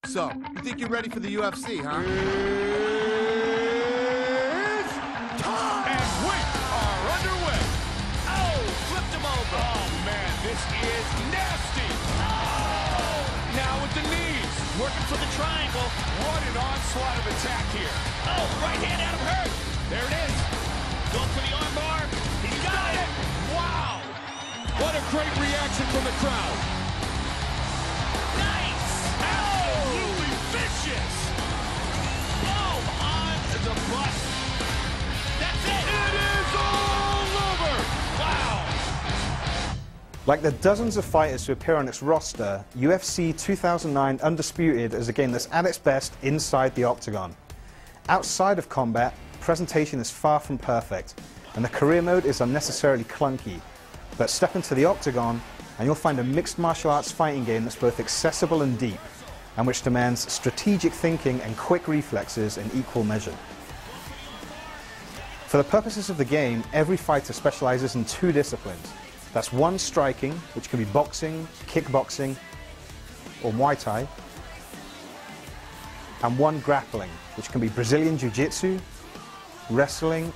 So, you think you're ready for the UFC, huh? It's time! And we are underway. Oh, flipped him over. Oh, man, this is nasty. Oh! Now with the knees. Working for the triangle. What an onslaught of attack here. Oh, right hand out of hurt. There it is. Going for the arm bar. He got it. Wow. What a great reaction from the crowd. Nice. Absolutely vicious. Oh, on the butt. That's it. It is all over. Wow. Like the dozens of fighters who appear on its roster, UFC 2009 Undisputed is a game that's at its best inside the octagon. Outside of combat, presentation is far from perfect, and the career mode is unnecessarily clunky. But step into the octagon, and you'll find a mixed martial arts fighting game that's both accessible and deep, and which demands strategic thinking and quick reflexes in equal measure. For the purposes of the game, every fighter specializes in two disciplines. That's one striking, which can be boxing, kickboxing, or Muay Thai, and one grappling, which can be Brazilian Jiu-Jitsu, wrestling,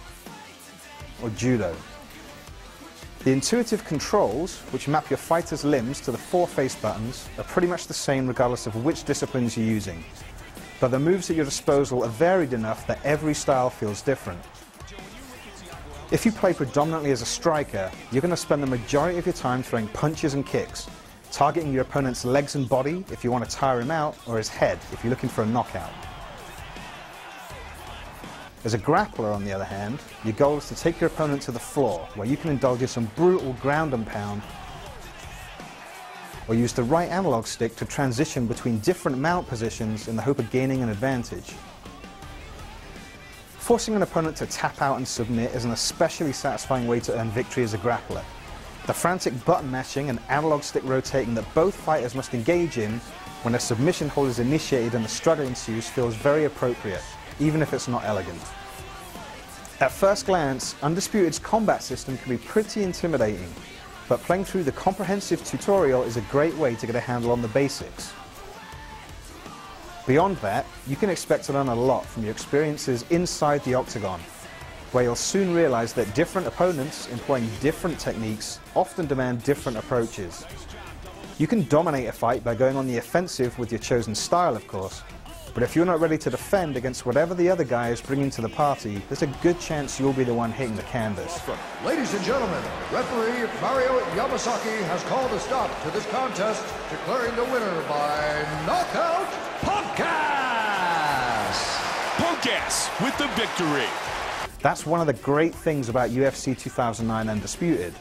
or judo. The intuitive controls, which map your fighter's limbs to the four face buttons, are pretty much the same regardless of which disciplines you're using. But the moves at your disposal are varied enough that every style feels different. If you play predominantly as a striker, you're going to spend the majority of your time throwing punches and kicks, targeting your opponent's legs and body if you want to tire him out, or his head if you're looking for a knockout. As a grappler, on the other hand, your goal is to take your opponent to the floor, where you can indulge in some brutal ground and pound, or use the right analog stick to transition between different mount positions in the hope of gaining an advantage. Forcing an opponent to tap out and submit is an especially satisfying way to earn victory as a grappler. The frantic button mashing and analog stick rotating that both fighters must engage in when a submission hold is initiated and the struggle ensues feels very appropriate, even if it's not elegant. At first glance, Undisputed's combat system can be pretty intimidating, but playing through the comprehensive tutorial is a great way to get a handle on the basics. Beyond that, you can expect to learn a lot from your experiences inside the octagon, where you'll soon realize that different opponents employing different techniques often demand different approaches. You can dominate a fight by going on the offensive with your chosen style, of course, but if you're not ready to defend against whatever the other guy is bringing to the party, there's a good chance you'll be the one hitting the canvas. Ladies and gentlemen, referee Mario Yamasaki has called a stop to this contest, declaring the winner by knockout, Podcast with the victory. That's one of the great things about UFC 2009 Undisputed.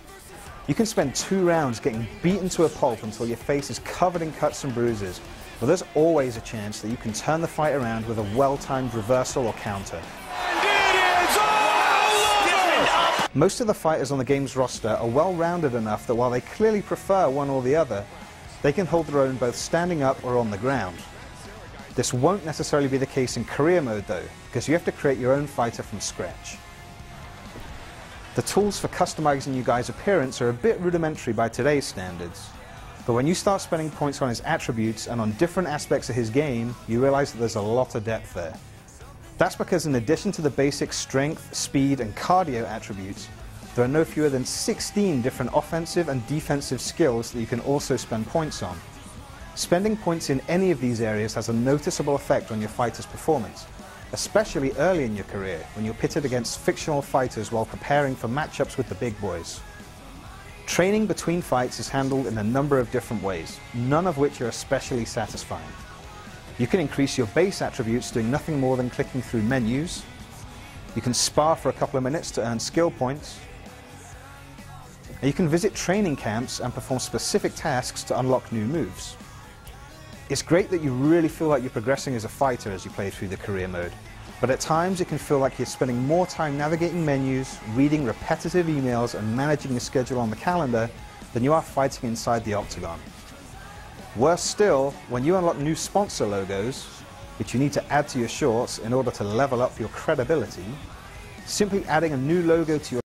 You can spend 2 rounds getting beaten to a pulp until your face is covered in cuts and bruises, but there's always a chance that you can turn the fight around with a well-timed reversal or counter. And it is all over! Most of the fighters on the game's roster are well-rounded enough that while they clearly prefer one or the other, they can hold their own both standing up or on the ground. This won't necessarily be the case in career mode though, because you have to create your own fighter from scratch. The tools for customizing your guy's appearance are a bit rudimentary by today's standards, but when you start spending points on his attributes and on different aspects of his game, you realize that there's a lot of depth there. That's because in addition to the basic strength, speed and cardio attributes, there are no fewer than 16 different offensive and defensive skills that you can also spend points on. Spending points in any of these areas has a noticeable effect on your fighter's performance, especially early in your career when you're pitted against fictional fighters while preparing for matchups with the big boys. Training between fights is handled in a number of different ways, none of which are especially satisfying. You can increase your base attributes doing nothing more than clicking through menus. You can spar for a couple of minutes to earn skill points. And you can visit training camps and perform specific tasks to unlock new moves. It's great that you really feel like you're progressing as a fighter as you play through the career mode, but at times it can feel like you're spending more time navigating menus, reading repetitive emails and managing your schedule on the calendar than you are fighting inside the octagon. Worse still, when you unlock new sponsor logos, which you need to add to your shorts in order to level up your credibility, simply adding a new logo to your